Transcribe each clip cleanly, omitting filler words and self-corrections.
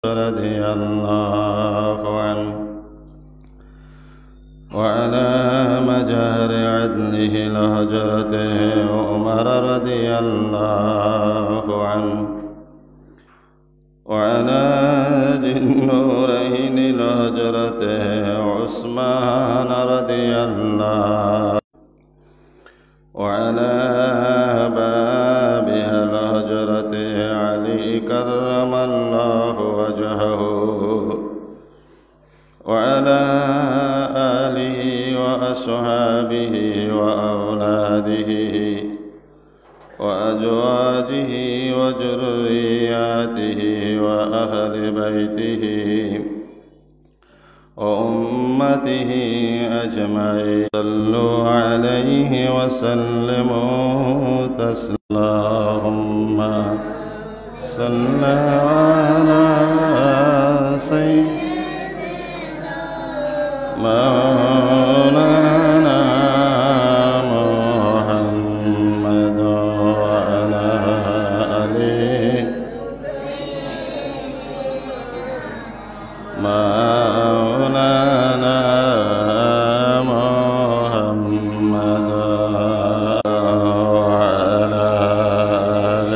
رضي الله عنه وعلى مجهر عدله لهجرته عمر رضي الله عنه وعلى ذي النورين لهجرته عثمان رضي الله وعلى بابها لهجرته علي كرم الله وجهه وعلى آله وأصحابه وأولاده وأزواجه وذرياته وأهل بيته وأمته أجمعين صلوا عليه وسلموا تسليما اللهم صل على سيدنا مولانا محمد وعلى آله مولانا محمد وعلى آل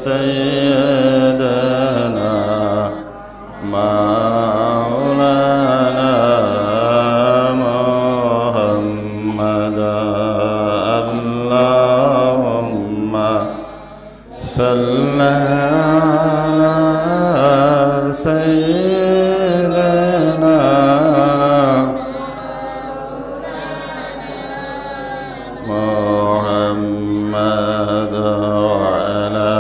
سيدنا مولانا محمد اللهم صل على سيدنا محمد وعلى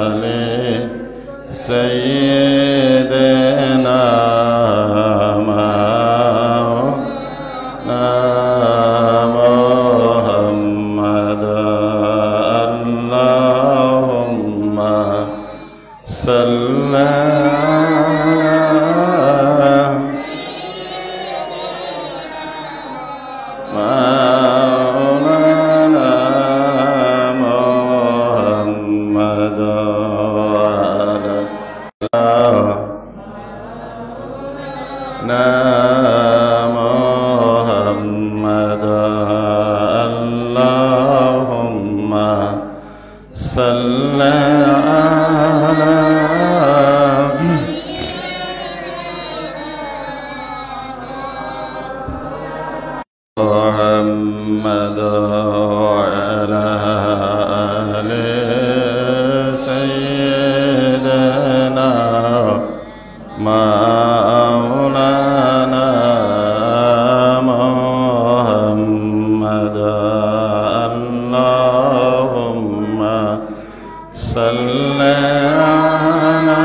آل سيدنا محمد اللهم صل مولانا محمد وعلى محمد اللهم صل على محمد وعلى آل سيدنا مولانا محمد اللهم صل على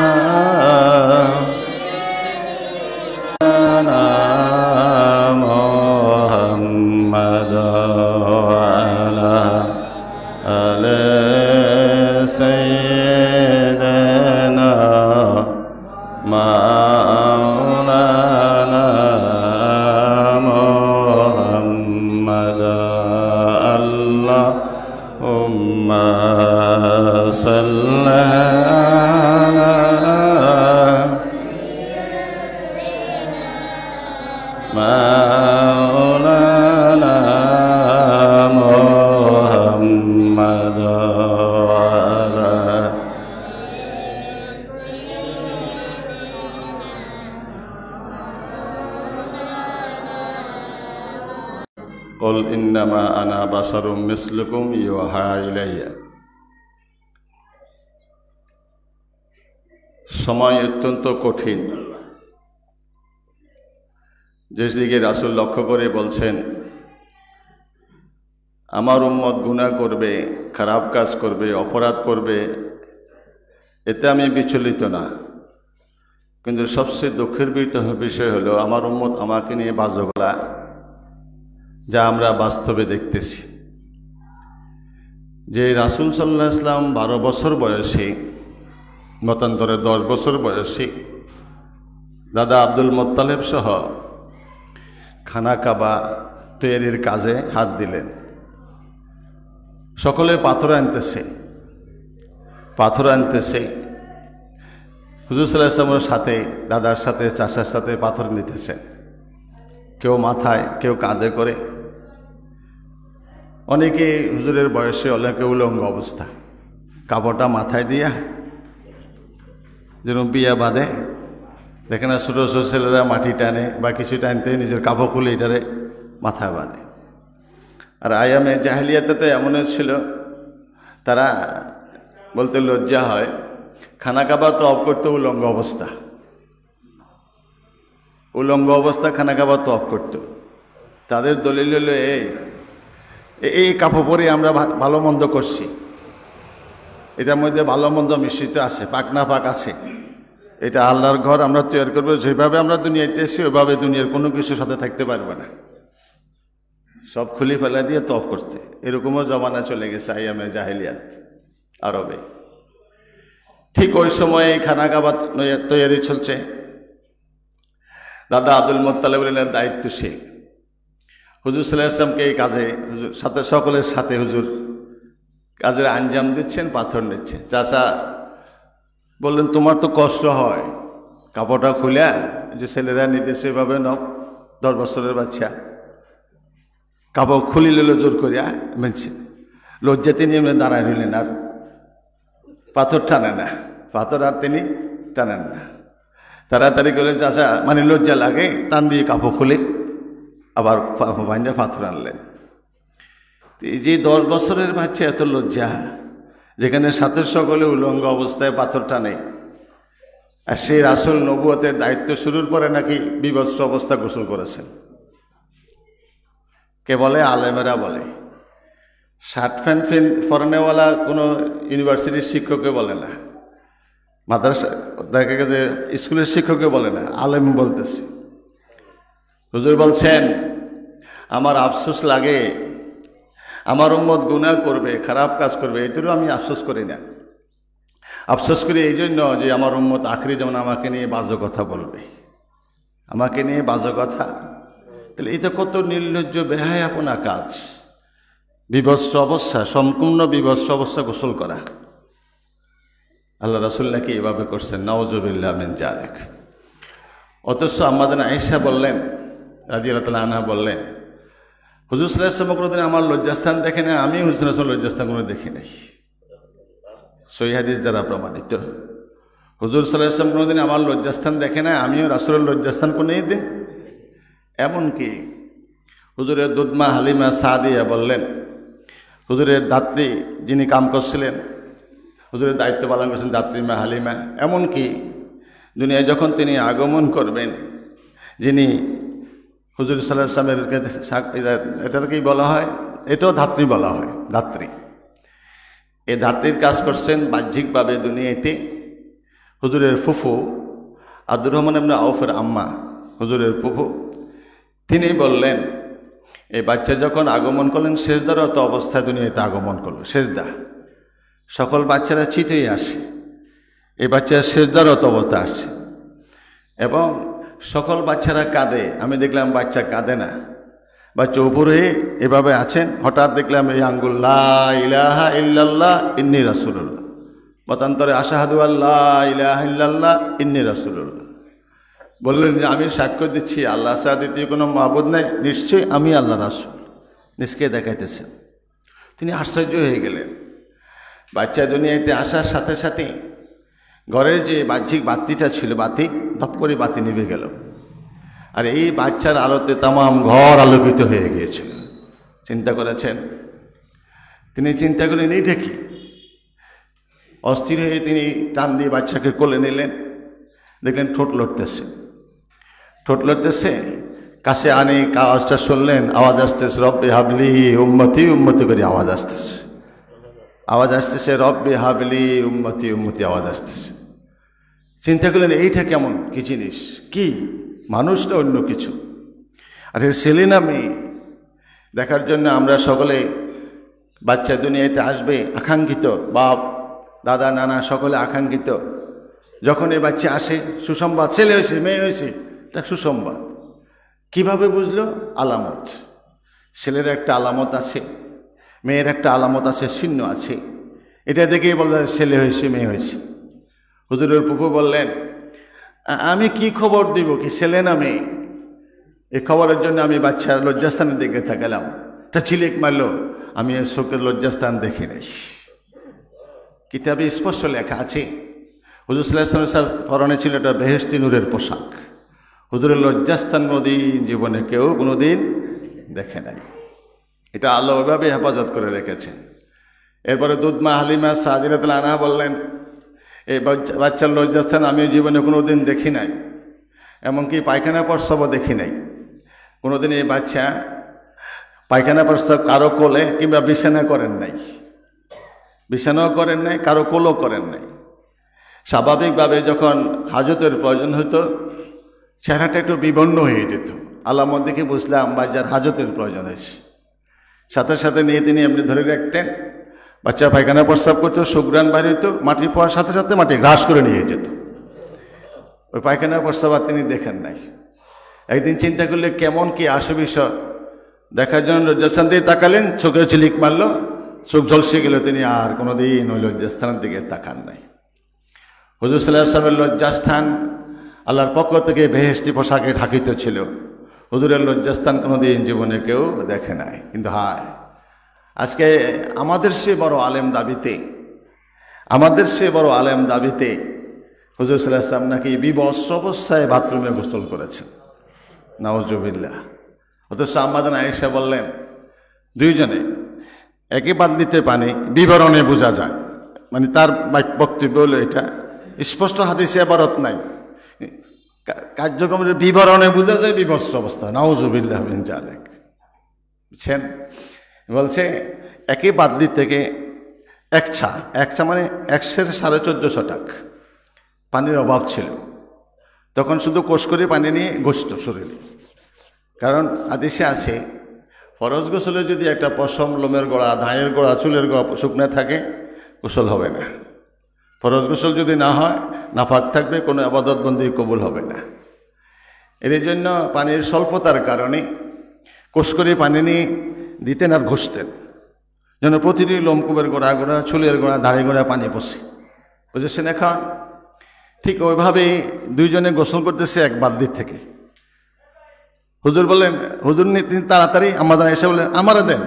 محمد وعلى آل سيدنا مولانا محمد اللهم صل على مولانا محمد وعلى قل إنما أنا بشر مثلكم يوحى إلي সময় অত্যন্ত কঠিন যে দিকে রাসূল লক্ষ্য করে বলছেন আমার উম্মত গুনাহ করবে খারাপ কাজ করবে অপরাধ করবে এতে আমি বিচলিত না কিন্তু সবচেয়ে দুঃখের বিষয় হলো আমার উম্মত আমাকে নিয়ে বাজগলা যা আমরা বাস্তবে দেখতেছি যে রাসূল সাল্লাল্লাহু আলাইহি ওয়াসাল্লাম 12 বছর বয়সী মতান্তরে 10 বছর বয়সী দাদা আব্দুল মুত্তালিব সহ খানা কাবা তৈরির কাজে হাত দিলেন। সকলে পাথর আনতেছে হুজুর সাল্লাল্লাহু আলাইহি ওয়াসাল্লামের সাথে, দাদার সাথে, চাচার সাথে পাথর নিতেছেন, কেউ মাথায়, কেউ কাঁধে করে। অনেকে হুজুরের বয়সে, অনেকে উলঙ্গ অবস্থা, কাপড়টা মাথায় দিয়া যেন বিয়া বাঁধে। দেখে না ছোটো ছোটো ছেলেরা মাটি টানে বা কিছু টানতে নিজের কাপড় খুলে এটারে মাথায় বাঁধে। আর আয়ামে জাহেলিয়াতে তো এমন ছিল, তারা বলতে লজ্জা হয়, খানা কাবা তো অফ করতো উলঙ্গ অবস্থা, উলঙ্গ অবস্থা খানা কাবা তো অফ করতো। তাদের দলিল হলো এই কাপড় পরে আমরা ভালো মন্দ করছি, এটার মধ্যে ভালো মন্দ মিশ্রিত আছে, পাক না পাক আছে, এটা আল্লাহর ঘর আমরা তৈরি করবো, যেভাবে আমরা দুনিয়াতে এসেছি ওইভাবে দুনিয়ার কোনো কিছুর সাথে থাকতে পারবে না, সব খুলি ফেলা দিয়ে তফ করতে। এরকমও জমানা চলে গেছে আইয়ামে জাহেলিয়াত আরবে। ঠিক ওই সময় খানা কাবা তৈরি চলছে। দাদা আব্দুল মুত্তালিবের দায়িত্বশীল হুজুর সাল্লাল্লাহু আলাইহি ওয়াসাল্লামকে এই কাজে সাথে, সকলের সাথে হুজুর কাজের আঞ্জাম দিচ্ছেন, পাথর নিচ্ছেন। চাচা বললেন, তোমার তো কষ্ট হয়, কাপড়টা খুলে যে ছেলেরা নিতেছে এভাবে, 10 বছরের বাচ্চা কাপড় খুলি লইল জোর করিয়া, মেনছে লজ্জাতে নিয়ে দাঁড়ায় রইলেন, আর পাথর টানে না, পাথর আর তিনি টানেন না। তাড়াতাড়ি করলেন, চাচা মানে লজ্জা লাগে, টান দিয়ে কাপড় খুলে আবার বাইন্দা পাথর আনলেন। এই যে 10 বছরের বাচ্চা এত লজ্জা, যেখানে সাথে সকলে উলঙ্গ অবস্থায় পাথর টানে, আর সেই রাসূল নবুয়তের দায়িত্ব শুরুর পরে নাকি বিভৎস অবস্থা গোসল করেছেন। কে বলে? আলেমেরা বলে। শার্ট প্যান্ট পরানেওয়ালা কোনো ইউনিভার্সিটির শিক্ষককে বলে না, মাদ্রাসা দেখা গেছে স্কুলের শিক্ষককে বলে না, আলেম বলতেছে। হুজুর বলছেন, আমার আফসোস লাগে, আমার উম্মত গুনাহ করবে, খারাপ কাজ করবে, এটারও আমি আফসোস করি না। আফসোস করি এই জন্য যে আমার উম্মত আখরি যেমন আমাকে নিয়ে বাজে কথা বলবে, আমাকে নিয়ে বাজে কথা। তাহলে এটা কত নির্লজ্জ বেহায়াপনা কাজ, বিভৎস অবস্থা, সম্পূর্ণ বিভৎস অবস্থা গোসল করা। আল্লাহ রাসূল নাকি এভাবে করছেন, নাউজুবিল্লাহ মিন যালিক। অথচ আমাদের আয়েশা বললেন, রাদিয়াল্লাহু তাআলা আনহা বললেন, হুজুর সাল্লাল্লাহু আলাইহি ওয়াসাল্লাম কোনোদিন আমার লজ্জাস্থান দেখে না, আমি হুজুর সাল্লাল্লাহু আলাইহি ওয়াসাল্লাম লজ্জাস্থান কোনো দেখি নাই। সহিহ হাদিস দ্বারা প্রমাণিত। হুজুর সাল্লাল্লাহু আলাইহি ওয়াসাল্লাম কোনোদিন আমার লজ্জাস্থান দেখে না, আমিও রাসূলের লজ্জাস্থান কোনোই দিন। এমনকি হুজুরের দুধমা হালিমা সাদিয়া বললেন, হুজুরের দাত্রী যিনি কাম করছিলেন, হুজুরের দায়িত্ব পালন করছেন দাত্রীমা হালিমা, এমনকি দুনিয়ায় যখন তিনি আগমন করবেন, যিনি হুজুর সাল্লাল্লাহু আলাইহি ওয়াসাল্লামের, এটাকেই বলা হয়, এটাও ধাত্রী বলা হয়, ধাত্রী। এই ধাত্রীর কাজ করছেন বাহ্যিকভাবে দুনিয়াতে হুজুরের ফুফু আব্দুর রহমান ইবনে আউফের আম্মা, হুজুরের ফুফু। তিনি বললেন, এই বাচ্চা যখন আগমন করলেন, সেজদারত অবস্থায় দুনিয়াতে আগমন করলো, সেজদা। সকল বাচ্চারা চিতেই আসে, এই বাচ্চা সেজদারত অবস্থা আসছে, এবং সকল বাচ্চারা কাঁদে। আমি দেখলাম বাচ্চা কাঁদে না, বাচ্চা উপরে এভাবে আছেন, হঠাৎ দেখলাম এই আঙ্গুল, লা ইলাহা ইল্লাল্লাহ ইন্নী রাসূলুল্লাহ, মতান্তরে আশহাদু আল্লা ইলাহা ইল্লাল্লাহ ইন্নী রাসূলুল্লাহ। বললেন যে আমি সাক্ষ্য দিচ্ছি আল্লাহ ছাড়া দ্বিতীয় কোনো মাবুদ নাই, নিশ্চয়ই আমি আল্লাহ রাসূল, নিজকে দেখাইতেছেন। তিনি আশ্চর্য হয়ে গেলেন। বাচ্চা দুনিয়াতে আসার সাথে সাথে ঘরের যে বাহ্যিক বাতিটা ছিল, বাতি ধপ করে বাতি নিভে গেল, আর এই বাচ্চার আলোতে তামাম ঘর আলোকিত হয়ে গিয়েছিল। চিন্তা করেছেন? তিনি চিন্তা করেন এইটা কি? অস্থির হয়ে তিনি টান দিয়ে বাচ্চাকে কোলে নিলেন, দেখলেন ঠোঁট লড়তেছে, ঠোঁট লড়তেছে। কাছে আনে আওয়াজটা শুনলেন, আওয়াজ আসতেছে রব্বি হাবলি উম্মতি উম্মতি করে আওয়াজ আসতেছে, আওয়াজ আসতেছে রব্বি হাবলি উম্মতি উম্মতি আওয়াজ আসতেছে। চিন্তা করলেন এইটা কেমন কি জিনিস, কি মানুষটা অন্য কিছু, আর ছেলে না মেয়ে দেখার জন্য আমরা সকলে, বাচ্চা দুনিয়াতে আসবে আকাঙ্ক্ষিত, বাপ দাদা নানা সকলে আকাঙ্ক্ষিত। যখন এই বাচ্চা আসে, সুসংবাদ, ছেলে হয়েছে মেয়ে হয়েছে, এটা সুসংবাদ। কিভাবে বুঝলো? আলামত। ছেলের একটা আলামত আছে, মেয়ের একটা আলামত আছে, চিহ্ন আছে, এটা দেখেই বলা যায় ছেলে হয়েছে মেয়ে হয়েছে। হুজুরের ফুফু বললেন, আমি কি খবর দিব, কি ছেলে না মেয়ে? এই খবরের জন্য আমি বাচ্চার লজ্জাস্থানের দিকে তাকালাম, একটা চিলিক মারল, আমি এর চোখের লজ্জাস্থান দেখি নাই। কিতাবে স্পষ্ট লেখা আছে, হুজুর সাল্লাল্লাহু আলাইহি ওয়াসাল্লামের পরনে ছিল একটা বেহেশতি নূরের পোশাক। হুজুরের লজ্জাস্থান কোনোদিন জীবনে কেউ কোনোদিন দেখে নাই। এটা আল্লাহ ওইভাবে হেফাজত করে রেখেছেন। এরপরে দুধমা হালিমা সাদিয়া রাদিয়াল্লাহু আনহা বললেন, এই বাচ্চার লজ্জাস্থান আমিও জীবনে কোনোদিন দেখি নাই, এমনকি পায়খানা প্রস্রাবও দেখি নাই। কোনোদিন এই বাচ্চা পায়খানা প্রস্রাব কারো কোলে কিংবা বিছানা করেন নাই, বিছানাও করেন নাই, কারো কোলও করেন নাই। স্বাভাবিকভাবে যখন হাজতের প্রয়োজন হতো চেহারাটা একটু বিবর্ণ হয়ে যেত, আলামত দেখে বুঝলাম বাচ্চার হাজতের প্রয়োজন হয়েছে। সাথে সাথে নিয়ে তিনি এমনি ধরে রাখতেন, বাচ্চা পায়খানা প্রস্রাব করতো, সুগ্রাণ বাড়ি হতো, মাটি পাওয়ার সাথে সাথে মাটি ঘাস করে নিয়ে যেত। ওই পায়খানা প্রস্রাব আর তিনি দেখেন নাই। একদিন চিন্তা করলে কেমন কি আসে বিষয় দেখার জন্য লজ্জাস্থান দিয়ে তাকালেন, চোখে চিলিক মারল, চোখ ঝলসে গেল, তিনি আর কোনোদিন ওই লজ্জাস্থানের দিকে তাকান নাই। হুজুর সাল্লাল্লাহু আলাইহি ওয়াসাল্লামের লজ্জাস্থান আল্লাহর পক্ষ থেকে বেহেশতি পোশাকে ঢাকিত ছিল। হুজুরের লজ্জাস্থান কোনোদিন জীবনে কেউ দেখে নাই। কিন্তু হায়, আজকে আমাদের সে বড় আলেম দাবিতে, আমাদের সে বড় আলেম দাবিতে হুজুর সাল্লাল্লাহু আলাইহি ওয়াসাল্লাম নাকি বিবস্ত্র অবস্থায় বাথরুমে গোসল করেছেন, নাউজুবিল্লাহ। অথচ আম্মা জান আয়েশা বললেন, দুইজনে একই বালতিতে পানি, বিবরণে বোঝা যায়, মানে তার বক্তব্য হলো এটা, স্পষ্ট হাদিসে ইবারত নাই, কার্যক্রমের বিবরণে বোঝা যায় বিবস্ত্র অবস্থা, নাউজুবিল্লাহ মিন যালিক। বুঝছেন? বলছে একই বাদলি থেকে একছা মানে 1450 টাক পানির অভাব ছিল, তখন শুধু কোষ করে পানি নিয়ে গোসত শরীরে। কারণ হাদিসে আছে ফরজ গোসলে যদি একটা পশম, লোমের গোড়া, ধাঁয়ের গোড়া, চুলের গোড়া শুকনো থাকে গোসল হবে না। ফরজ গোসল যদি না হয় নাফাক থাকবে, কোনো ইবাদত বন্দি কবুল হবে না। এর জন্য পানির স্বল্পতার কারণে কোষ করে পানি নিয়ে দিতেন আর ঘষতেন, যেন প্রতিটি লোমকূপের গোড়া গোড়া, চুলের গোড়া, দাড়ি গোড়া পানি পড়ে। বুঝেছেন? এখন ঠিক ওইভাবেই দুইজনে গোসল করতেছে এক বালতির থেকে। হুজুর বললেন, হুজুর তিনি তাড়াতাড়ি আমাদের এসে বললেন, আমারে দেন।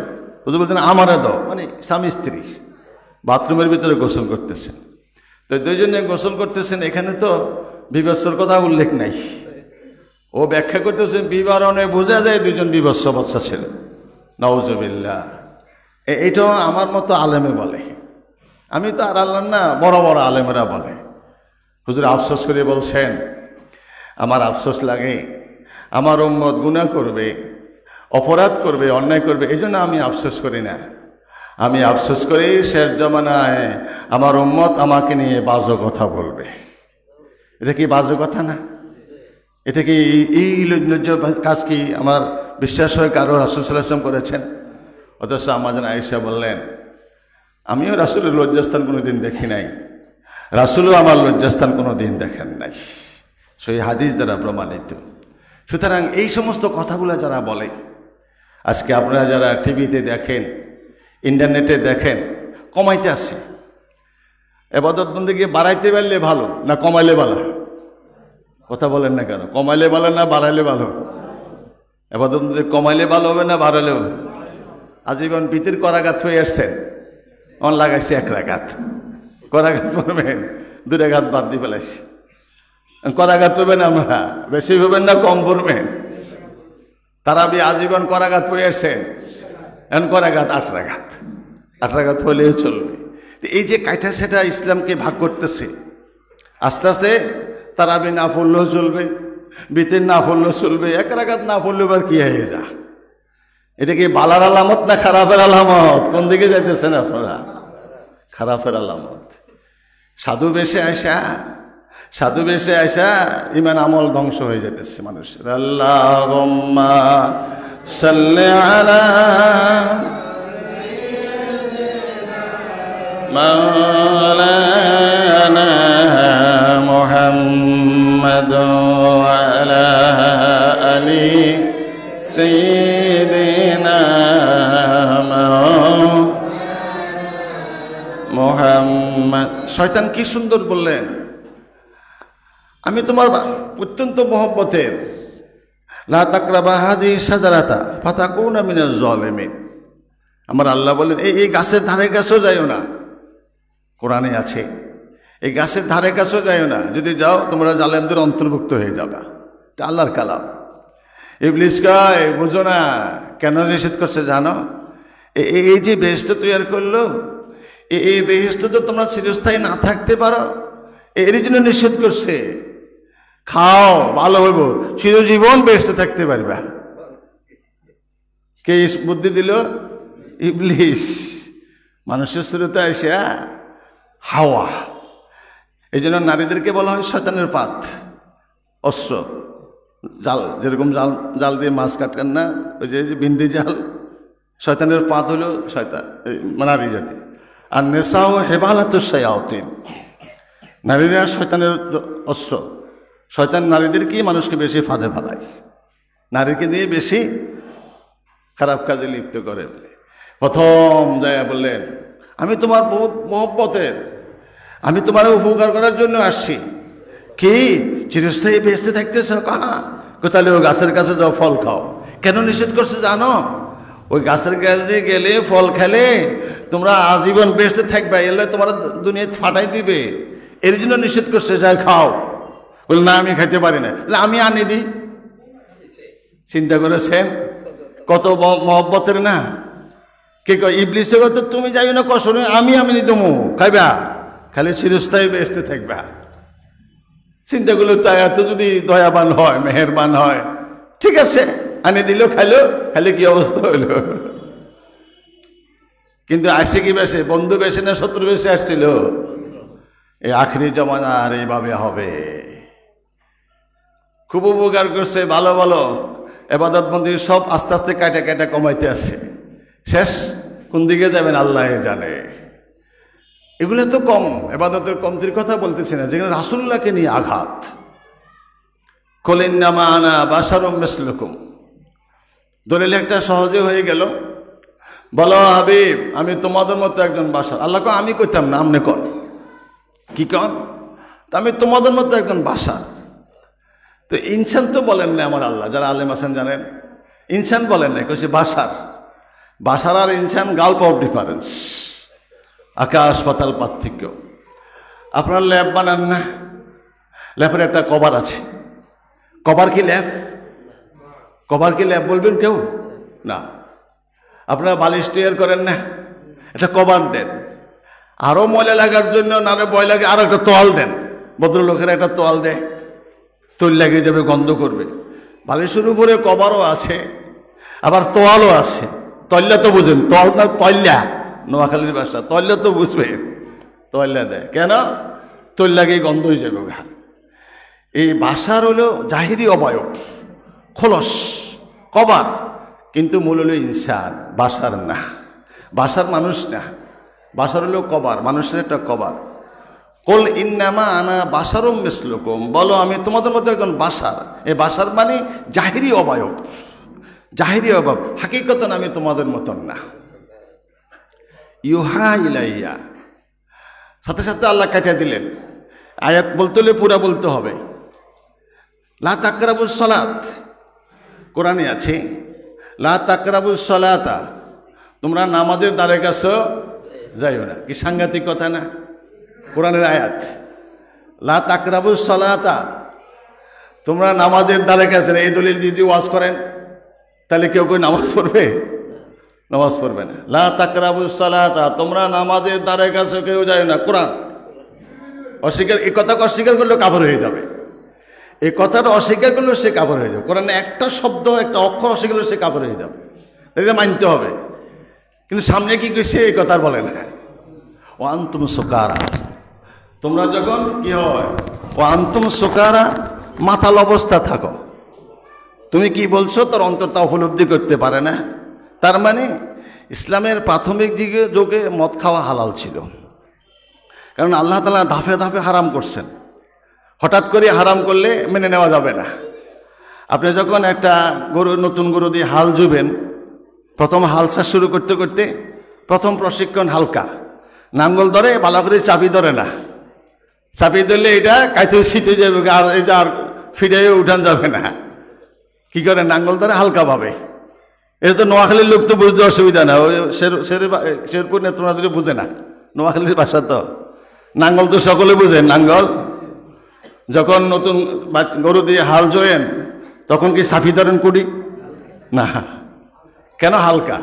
হুজুর বলতেন, আমারে দাও, মানে স্বামী স্ত্রী বাথরুমের ভিতরে গোসল করতেছেন। তো দুইজনে গোসল করতেছেন, এখানে তো বিবস্ত্রর কথা উল্লেখ নাই। ও ব্যাখ্যা করতেছেন বিবরণে বোঝা যায় দুজন বিবস্ত্র অবস্থা ছিল, নাউজুবিল্লাহ। এইটাও আমার মতো আলেমে বলে, আমি তো আর আল্লাহ না, বড় বড় আলেমেরা বলে। হুজুর আফসোস করে বলছেন, আমার আফসোস লাগে, আমার উম্মত গুনাহ করবে, অপরাধ করবে, অন্যায় করবে, এই জন্য আমি আফসোস করি না। আমি আফসোস করি শেষ জমানায় আমার উম্মত আমাকে নিয়ে বাজে কথা বলবে। এটা কি বাজে কথা না? এটা কি এই কাজ কি আমার বিশ্বাস হয় কারো রাসূল সাল্লাল্লাহু আলাইহি ওয়াসাল্লাম করেছেন? অথচ আম্মা জান আয়েশা বললেন, আমিও রাসূলের লজ্জাস্থান কোনোদিন দেখি নাই, রাসূলও আমার লজ্জাস্থান কোনোদিন দেখেন নাই। সেই হাদিস দ্বারা প্রমাণিত। সুতরাং এই সমস্ত কথাগুলো যারা বলে, আজকে আপনারা যারা টিভিতে দেখেন, ইন্টারনেটে দেখেন, কমাইতে আসছে। ইবাদত বন্দেগী বাড়াইতে পারলে ভালো না কমাইলে ভালো? কথা বলেন না কেন? কমাইলে ভালো না বাড়াইলে ভালো? ইবাদত বন্দেগী কমাইলে ভালো হবে না বাড়াইলেও? আজীবন পিতির করাঘাত হয়ে আসছেন, অন লাগাইছে 1 রাকাত, করাঘাত পড়বেন 2 রাকাত বাদ দিয়ে ফেলাইছি। করাঘাত পাবেন আমরা, বেশি পাবেন না কম পড়বেন? তারাবি আজীবন করাঘাত হয়ে আসছেন, এখন করাঘাত 8 রাকাত, 8 রাকাত হলেও চলবে। এই যে কাইটা সেটা ইসলামকে ভাগ করতেছে, আস্তে আস্তে তারাবি না পড়লেও চলবে, বিতির না পড়লেও চলবে, 1 রাকাত না পড়লেও আবার কি হয়ে যা। এটা কি বালার আলামত না খারাপের আলামত? কোন দিকে যাইতেছেন আপনারা? খারাপের আলামত। সাধু বেশে আইসা ইমান আমল ধ্বংস হয়ে যেতেছে মানুষের। আল্লাহুম্মা সাল্লি আলা মাওলানা মুহাম্মাদ ওয়া আলা আলি সাইয়্যিদিনা মুহাম্মদ। শয়তান কি সুন্দর বললেন, আমি তোমার অত্যন্ত মহব্বতের, লা তাকরাবা হাযিহি শাজারাতা ফাতাকুনা মিনাজ জালিমিন। আমার আল্লাহ বলেন এই গাছের ধারে কাছেও যাইও না, কোরআনে আছে এই গাছের ধারে কাছেও যাইও না, যদি যাও তোমরা জালেমদের অন্তর্ভুক্ত হয়ে যাবে। এটা আল্লাহর কালাম। ইবলিস কয় বুঝো না কেন নিষেধ করছে জানো? এই যে বেহেশত তৈরি করলো, এই বেহেশত তো তোমরা চিরস্থায়ী না থাকতে পারো, এর জন্য নিষেধ করছে। খাও ভালো হইব, চিরজীবন বেহেশতে থাকতে পারবা। কে বুদ্ধি দিল? ইবলিস। মানুষের শুরুতে এসে হাওয়া। এই জন্য নারীদেরকে বলা হয় শয়তানের পাত, অস্ত্র, জাল। যেরকম জাল জাল দিয়ে মাছ কাটকেন না, ওই যে বিন্দি জাল, শয়তানের পাত হলো শয়তান, নারী জাতি। আর নেশাও হেবালাতুশ শায়াতিন, নারীরা শয়তানের অস্ত্র। শয়তান নারীদেরকেই মানুষকে বেশি ফাঁদে ফেলায়, নারীকে নিয়ে বেশি খারাপ কাজে লিপ্ত করে বলে। প্রথম যায় বললেন আমি তোমার বহুত মহব্বতের, আমি তোমার উপকার করার জন্য আসছি। কি চিরস্থায়ী বেঁচে থাকতেছ? তাহলে ওই গাছের কাছে যাও, ফল খাও। কেন নিষেধ করছে জানো? ওই গাছের কাছে গেলে ফল খেলে তোমরা আজীবন বেঁচে থাকবে, এলে তোমরা দুনিয়াতে ফাটাই দিবে, এর জন্য নিষেধ করছে। যাই খাও। বলে না আমি খাইতে পারি না, তাহলে আমি আনি দিই। চিন্তা করেছেন কত মহব্বতের না? কে কয় ইবলিসে কত তুমি যাই না কষ্ট, আমি দমু খাইবা, খালি চিরস্থায়ী বেঁচতে থাকবা। চিন্তাগুলো তাই এত যদি দয়াবান হয়, মেহেরবান হয়, ঠিক আছে আনি দিল, খাইলো, খালি কি অবস্থা হইল। কিন্তু আসছে কি বেশে? বন্ধু বেশে না শত্রু বেশে আসছিল? এই আখরি জমানা আর এইভাবে হবে। খুব উপকার করছে, ভালো ভালো এবাদত মন্দির সব আস্তে আস্তে কাটা কাটা কমাইতে আসে। শেষ কোন দিকে যাবেন আল্লাহ জানে। এগুলো তো কম, এবাদতের কমতির কথা বলতেছি না, যেখানে রাসূলুল্লাহকে নিয়ে আঘাত। কুল ইন্নামা আনা বাশারুম মিসলুকুম, দলিল একটা সহজে হয়ে গেল। বলো হাবিব আমি তোমাদের মতো একজন বাশার। আল্লাহ কয় আমি কইতাম না, আমনে কন। কি কন? তা আমি তোমাদের মতো একজন বাশার। তো ইনসান তো বলেন না আমার আল্লাহ, যারা আলেম আছেন জানেন, ইনসান বলেন না, কইছে বাশার। বাশার আর ইনসান গাল্প অফ ডিফারেন্স, আকাশ পাতাল পার্থক্য। আপনার ল্যাব বানান না, ল্যাবের একটা কভার আছে। কভার কি ল্যাব? কভার কি ল্যাব বলবেন কেউ? না। আপনারা বালিশ তৈরি করেন না, একটা কভার দেন। আরও ময়লা লাগার জন্য নাহলে ভয় লাগে আরও একটা তোয়াল দেন। ভদ্রলোকেরা একটা তোয়াল দেয়, তৈল লাগিয়ে যাবে, গন্ধ করবে। বালিশের উপরে কভারও আছে, আবার তোয়ালও আছে। তৈল্লা তো বুঝেন, তোয়াল না তৈল্লা, নোয়াখালীর ভাষা। তৈল্লা তো বুঝবে, তৈল্লা দেয় কেন? তৈল লাগিয়ে গন্ধ হয়ে যাবে ঘা। এই বাসার হলো জাহিরি অবয়ব, খোলস, কভার, কিন্তু মূল হলো ইনসান, বাসার না। বাসার মানুষ না, বাসার হলো কভার, মানুষের একটা কভার। কুল ইন্নামা আনা বাশারুম মিসলুকুম, বলো আমি তোমাদের মধ্যে একজন বাশার। এই বাশার মানে জাহিরি অবয়ব, জাহিরি অবয়ব, হাকিকতন আমি তোমাদের মতন না। ইউহা ইলাইয়া, সাথে সাথে আল্লাহ কাটিয়ে দিলেন। আয়াত বলতে হলে পুরা বলতে হবে। লা তাকরাবুস সালাত, কোরআনে আছে লা তাকরাবুস সালাতা, তোমরা নামাজের দ্বারে কাছে যাইও না। কি সাংঘাতিক কথা না? কোরআনের আয়াত, লা তাকরাবুস সালাতা, তোমরা নামাজের দ্বারে কাছে। এই দলিল যদি ওয়াজ করেন তাহলে কেউ কেউ নামাজ পড়বে? নামাজ পড়বে না। লা তাকরাবুস সালাতা, তোমরা নামাজের দ্বারে কাছে কেউ যায় না। কোরআন অস্বীকার, এই কথাকে অস্বীকার করলে কাফের হয়ে যাবে। এই কথাটা অস্বীকার করলে সে কাফের হয়ে যাবে। কোরআনে একটা শব্দ, একটা অক্ষর অস্বীকার করলে সে কাফের হয়ে যাবে, এটা মানতে হবে। কিন্তু সামনে কি কইছে এই কথা বলে না। ও আনতুম সুকারা, তোমরা যখন কি হয়, ও আনতুম সুকারা, মাতাল অবস্থা থাকো। তুমি কি বলছো তোর অন্তর তা উপলব্ধি করতে পারে না। তার মানে ইসলামের প্রাথমিক যুগে মদ খাওয়া হালাল ছিল, কারণ আল্লাহ তাআলা ধাপে ধাপে হারাম করছেন। হঠাৎ করে হারাম করলে মেনে নেওয়া যাবে না। আপনি যখন একটা গরু, নতুন গরু দিয়ে হাল জুবেন, প্রথম হাল চাষ শুরু করতে করতে প্রথম প্রশিক্ষণ হালকা, নাঙ্গল ধরে ভালো করে চাবি ধরে না, চাপিয়ে ধরলে এটা কাইতে ছিটে যাবে, আর এটা আর ফিরে উঠান যাবে না। কি করে? নাঙ্গল ধরে হালকা পাবে। এটা তো নোয়াখালীর লোক তো বুঝতে অসুবিধা না, ওই শেরপুর নেত্রনাথ বুঝে না, নোয়াখালীর ভাষা তো। নাঙ্গল তো সকলে বুঝে। নাঙ্গল যখন নতুন গরু দিয়ে হাল জোয়েন তখন কি সাফি ধরেন কুড়ি না? কেন? হালকা,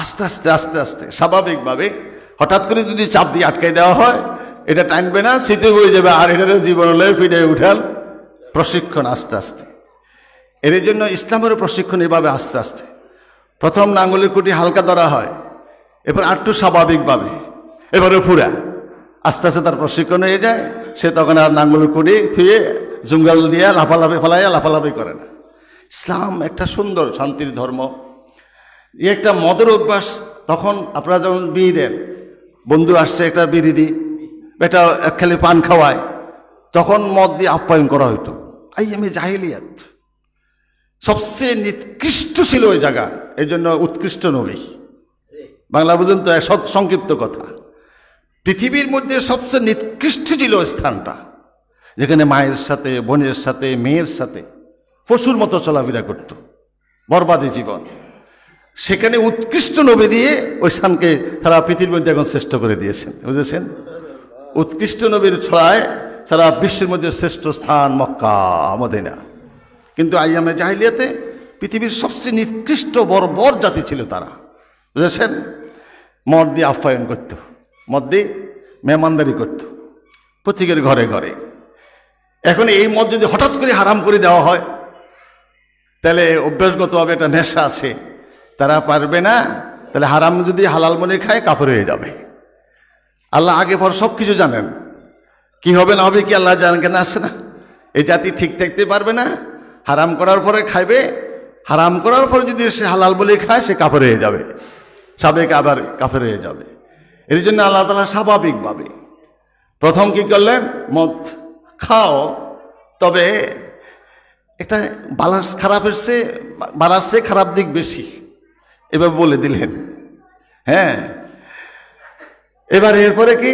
আস্তে আস্তে আস্তে আস্তে স্বাভাবিকভাবে। হঠাৎ করে যদি চাপ দিয়ে আটকাই দেওয়া হয় এটা টানবে না, শীতে হয়ে যাবে। আর এটার জীবন হলে ফিরে উঠাল প্রশিক্ষণ আস্তে আস্তে। এর জন্য ইসলামের প্রশিক্ষণ এভাবে আস্তে আস্তে। প্রথম নাঙ্গলের কুটি হালকা ধরা হয়, এবার আরটু স্বাভাবিকভাবে, এবারে পুরা আস্তে আস্তে তার প্রশিক্ষণ হয়ে যায়। সে তখন আর নাঙ্গলের কুটি থুয়ে জঙ্গল দিয়ে লাফালাফি ফেলাইয়া লাফালাফি করে না। ইসলাম একটা সুন্দর শান্তির ধর্ম। একটা মদের অভ্যাস, তখন আপনারা যখন বিয়ে দেন, বন্ধু আসছে একটা বিড়ি দিই, এটা একখালি পান খাওয়ায়, তখন মদ দিয়ে আপ্যায়ন করা হইতো। আমি জাহিলিয়াত সবচেয়ে নিকৃষ্ট ছিল ওই জায়গা। এই জন্য উৎকৃষ্ট নবী, বাংলা বুঝুন তো, সংক্ষিপ্ত কথা। পৃথিবীর মধ্যে সবচেয়ে নিকৃষ্ট ছিল স্থানটা, যেখানে মায়ের সাথে, বোনের সাথে, মেয়ের সাথে পশুর মতো চলাফেরা করত, বরবাদী জীবন। সেখানে উৎকৃষ্ট নবী দিয়ে ওই স্থানকে সারা পৃথিবীর মধ্যে এখন শ্রেষ্ঠ করে দিয়েছেন, বুঝেছেন? উৎকৃষ্ট নবীর ছড়ায় সারা বিশ্বের মধ্যে শ্রেষ্ঠ স্থান মক্কা, মদিনা। কিন্তু আইয়ামে জাহিলিয়াতে পৃথিবীর সবচেয়ে নিকৃষ্ট বর্বর জাতি ছিল তারা, বুঝেছেন? মদ দিয়ে আপ্যায়ন করত, মদ দিয়ে মেহমানদারি করত প্রত্যেকের ঘরে ঘরে। এখন এই মদ যদি হঠাৎ করে হারাম করে দেওয়া হয়, তাহলে অভ্যাসগতভাবে একটা নেশা আছে, তারা পারবে না। তাহলে হারাম যদি হালাল মনে খায়, কাফের হয়ে যাবে। আল্লাহ আগে পর সব কিছু জানেন, কি হবে না হবে কি আল্লাহ জানেন, কেন আছে না? এই জাতি ঠিক থাকতে পারবে না, হারাম করার পরে খাইবে, হারাম করার পরে যদি সে হালাল বলে খায়, সে কাফের হয়ে যাবে, সাবেক আবার কাফের হয়ে যাবে। এর জন্য আল্লাহ তাআলা স্বাভাবিকভাবে প্রথম কি করলেন? মদ খাও, তবে এটা খারাপের চেয়ে বালার চেয়ে খারাপ দিক বেশি, এবার বলে দিলেন। হ্যাঁ, এবার এরপরে কি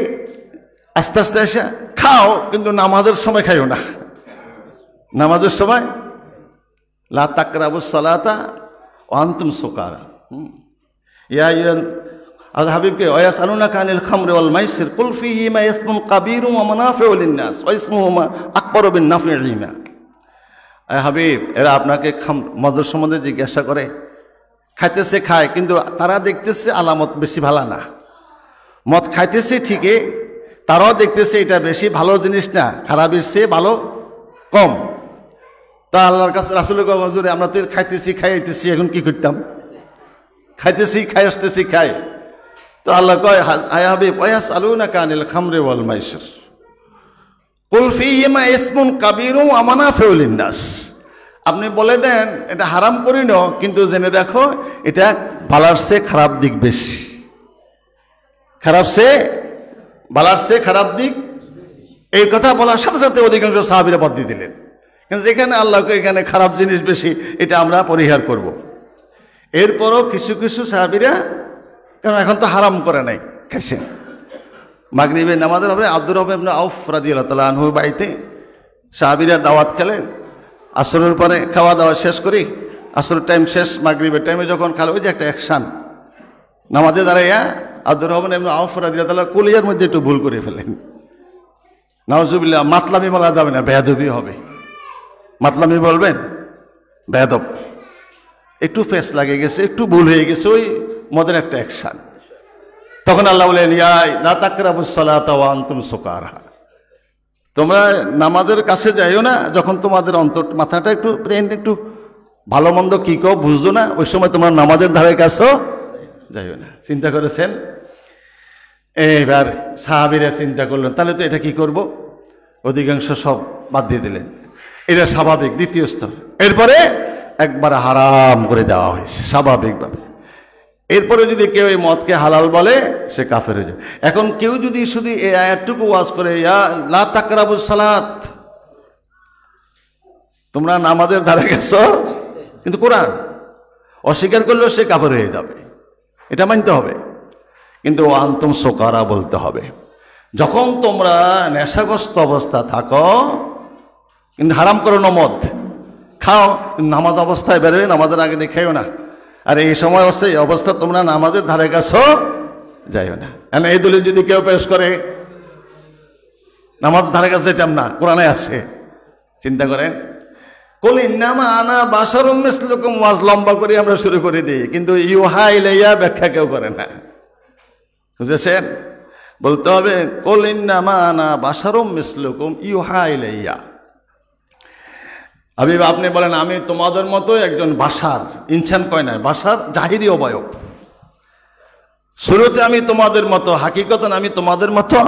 আস্তে আস্তে এসে খাও, কিন্তু নামাজের সময় খাইও না। নামাজের সময় লা তাকরাবুস সালাতা ওয়া আনতুম সুকারা। ইয়া আল হাবিবকে ওয়ায়াসআলুনাকা আনিল খামরি ওয়াল মাইসির কুল ফীহিমা ইসমুন কাবীরুন ওয়া মানাফিউ লিন-নাস ওয়া ইসমুহুমা আকবারু মিন নাফইহিমা। হাবিব, এরা আপনাকে মদের সম্বন্ধে জিজ্ঞাসা করে, খাইতেছে খায়, কিন্তু তারা দেখতেছে আলামত বেশি ভালো না। মদ খাইতেছে ঠিকই, তারাও দেখতেছে এটা বেশি ভালো জিনিস না, খারাপের চেয়ে ভালো কম। তা আল্লাহর কাছে রাসূলের কাছে, হুজুর আমরা তো খাইতেছি খাইতেছি, এখন কি করতাম? খাইতেছি খাই আসতেছি খাই। তো আল্লাহ কয়, আয়া হাবিব ওয়ায়াসআলুনাকা আনিল খামরি ওয়াল মাইসির কুল ফীহিমা ইসমুন কাবীরুন ওয়া মানাফিউ লিন-নাস। আপনি বলে দেন এটা হারাম করি না, কিন্তু জেনে দেখো এটা ভালার চেয়ে খারাপ দিক বেশি, খারাপ চেয়ে ভালার চেয়ে খারাপ দিক। এই কথা বলার সাথে সাথে অধিকাংশ সাহাবীরা বাদ দিয়ে দিলেন, কিন্তু যেখানে আল্লাহকে এখানে খারাপ জিনিস বেশি, এটা আমরা পরিহার করব। এরপরও কিছু কিছু সাহাবীরা, কারণ এখন তো হারাম করে নাই, খাইছেন। মাগরিবের নামাজের হবে আব্দুর রহমান ইবনে আউফ রাদিয়াল্লাহু তাআলা আনহুর বাড়িতে সাহাবীরা দাওয়াত খেলেন। আসরের পরে খাওয়া দাওয়া শেষ করি, আসরের টাইম শেষ, মাগরিবের টাইমে যখন খালো, ওই যে একটা অ্যাকশান, নামাজে দাঁড়াইয়া আব্দুর রহমান ইবনে আউফ রাদিয়াল্লাহু তাআলা কুলিয়ার মধ্যে একটু ভুল করে ফেলেন। নাউজুবিল্লাহ, মাতলামি বলা যাবে না, বেয়াদবি হবে। মাতলামি বলবেন, বেয়াদব। একটু ফেস লাগে গেছে, একটু ভুল হয়ে গেছে, ওই মদের একটা অ্যাকশান। তখন আল্লাহ বলেন, ইয়া লা তাকরাবুস সালাতা ওয়া আনতুম সুকারা, তোমরা নামাজের কাছে যাইও না যখন তোমাদের অন্তর মাথাটা একটু ব্রেন একটু ভালো মন্দ কি কেউ বুঝছো না, ওই সময় তোমরা নামাজের ধারে কাছেও যাইও না। চিন্তা করেছেন? এইবার সাহাবীরা চিন্তা করলেন, তাহলে তো এটা কি করব? অধিকাংশ সব বাদ দিয়ে দিলেন। এটা স্বাভাবিক দ্বিতীয় স্তর। এরপরে একবার হারাম করে দেওয়া হয়েছে স্বাভাবিকভাবে। এরপরে যদি কেউ এই মদকে হালাল বলে, সে কাফের হয়ে যায়। এখন কেউ যদি শুধু এই আয়াতটুকু ওয়াজ করে, ইয়া লা তাকরাবুস সালাত, তোমরা নামাজের ধারে গেছো, কিন্তু কোরআন অস্বীকার করলেও সে কাফের হয়ে যাবে, এটা মানতে হবে। কিন্তু আনতুম সুকারা বলতে হবে। যখন তোমরা নেশাগ্রস্ত অবস্থা থাকো, কিন্তু হারাম করো না, মদ খাও, কিন্তু নামাজ অবস্থায় বেরোবে, নামাজের আগে দেখাইও না। আর এই সময় অবস্থায় এই অবস্থা তোমরা নামাজের ধারে কাছেও যাইও না। এই দলিল যদি কেউ পেশ করে নামাজের ধারে কাছে যেতাম না, কোরআনে আছে। চিন্তা করেন, কুল ইন্নামা আনা বাশারুম মিসলুকুম, ওয়াজ লম্বা করে আমরা শুরু করে দিই, কিন্তু ইউহা ইলাইয়া ব্যাখ্যা কেউ করে না। বুঝেছেন? বলতে হবে কুল ইন্নামা আনা বাশারুম মিসলুকুম ইউহা ইলাইয়া। হাবিব আপনি বলেন আমি তোমাদের মতো একজন বাশার, ইনসান কয় না, বাশার জাহিরি অবয়ব। শুরুতে আমি তোমাদের মতো, হাকিকতন আমি তোমাদের মতো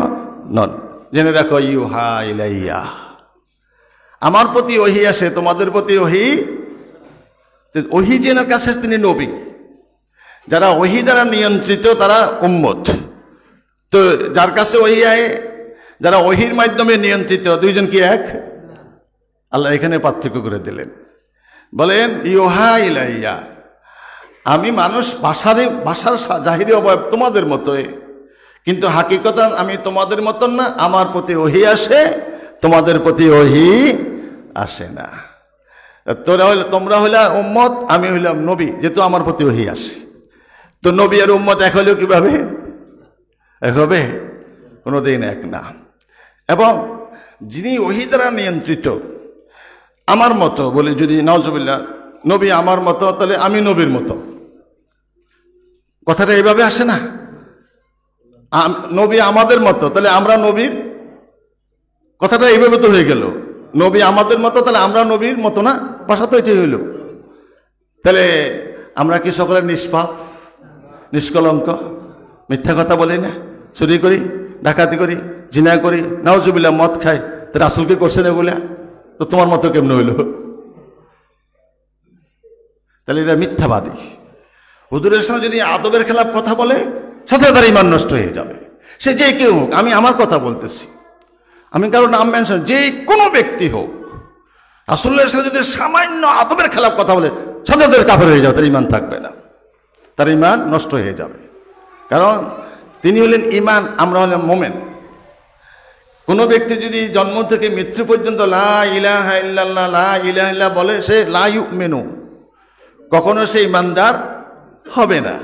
নন। জেনে রাখো ইউহা ইলাইয়া, আমার প্রতি ওহী আসে, তোমাদের প্রতি ওহী। ওহী জেনার কাছে তিনি নবী, যারা ওহী দ্বারা নিয়ন্ত্রিত তারা উম্মত। তো যার কাছে ওহী আয়, যারা ওহীর মাধ্যমে নিয়ন্ত্রিত, দুইজন কি এক? আল্লাহ এখানে পার্থক্য করে দিলেন, বলেন ইউহা ইলাইয়া, আমি মানুষ ভাষার জাহিরি অবয়ব তোমাদের মতোই, কিন্তু হাকিকতান আমি তোমাদের মতন না। আমার প্রতি ওহী আসে, তোমাদের প্রতি ওহী আসে না। তোমরা হইলা উম্মত, আমি হইলাম নবী, যেহেতু আমার প্রতি ওহী আসে। তো নবী আর উম্মত এক হলেও কিভাবে এক হবে? কোনোদিন এক না। এবং যিনি ওহী দ্বারা নিয়ন্ত্রিত, আমার মতো বলে যদি নাউজুবিল্লাহ, নবী আমার মতো, তাহলে আমি নবীর মতো, কথাটা এইভাবে আসে না? নবী আমাদের মতো, তাহলে আমরা নবীর, কথাটা এইভাবে তো হয়ে গেল। নবী আমাদের মতো, তাহলে আমরা নবীর মতো না, ভাষা তো এটাই হইল। তাহলে আমরা কি সকলে নিষ্পাপ, নিষ্কলঙ্ক, মিথ্যা কথা বলি না, চুরি করি, ডাকাতি করি, জিনা করি, নাউজুবিল্লাহ মদ খাই, তো রাসূলকে করছেন এগুলা, তো তোমার মতো কেমন হইল? তাহলে এরা মিথ্যাবাদী। হুজুরের সাথে যদি আদবের খেলাফ কথা বলে, সাথে তার ঈমান নষ্ট হয়ে যাবে। সে যে কেউ হোক, আমি আমার কথা বলতেছি, আমি কারো নাম মেনশন, যে কোনো ব্যক্তি হোক, রাসূলের সাথে যদি সামান্য আদবের খেলাফ কথা বলে, সাথে তাদের কাফের হয়ে যাবে, তার ঈমান থাকবে না, তার ঈমান নষ্ট হয়ে যাবে। কারণ তিনি হলেন ঈমান, আমরা হলাম মোমেন। কোনো ব্যক্তি যদি জন্ম থেকে মৃত্যু পর্যন্ত লা ইলাহা ইল্লাল্লাহ, লা ইলাহা ইল্লাল্লাহ বলে, সে লা ইউমিনু, কখনো সে ঈমানদার হবে না।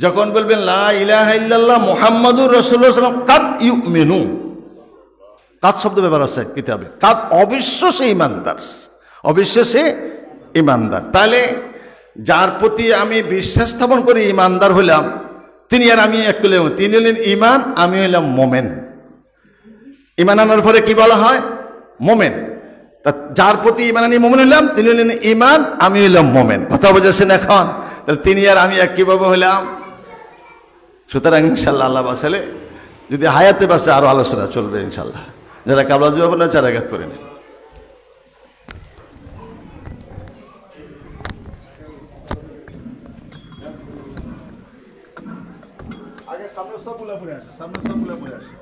যখন বলবেন লা ইলাহা ইল্লাল্লাহ মুহাম্মাদুর রাসূলুল্লাহ সাল্লাল্লাহু আলাইহি ওয়াসাল্লাম, কাদ ইউমিনু, কাদ শব্দ ব্যবহার আছে কিতাবে, কাদ অবশ্য সে ঈমানদার, অবশ্য সে ঈমানদার। তাহলে যার প্রতি আমি বিশ্বাস স্থাপন করি, ঈমানদার হইলাম, তিনি আর আমি এক হইলাম, তিনি হলেন ঈমান, আমি হইলাম মোমেন। ঈমান আনার পরে কি বলা হয়? মোমেন। তা যার প্রতি ঈমান আনি মোমেন হইলাম, তিনি হলেন ঈমান, আমি হইলাম মোমেন। কথা বুঝেছেন এখন? তাহলে তিনি আর আমি এক কিভাবে হইলাম? সুতরাং ইনশাল্লাহ আল্লাহ বাসালে, যদি হায়াতে বাসে আরো আলোচনা চলবে ইনশাল্লাহ। যারা কাবলা জবাব না চারাঘাত করে নেন। আগে সামনে সব মুলা পড়ে আসে, সামনে সব মুলা পড়ে আসে।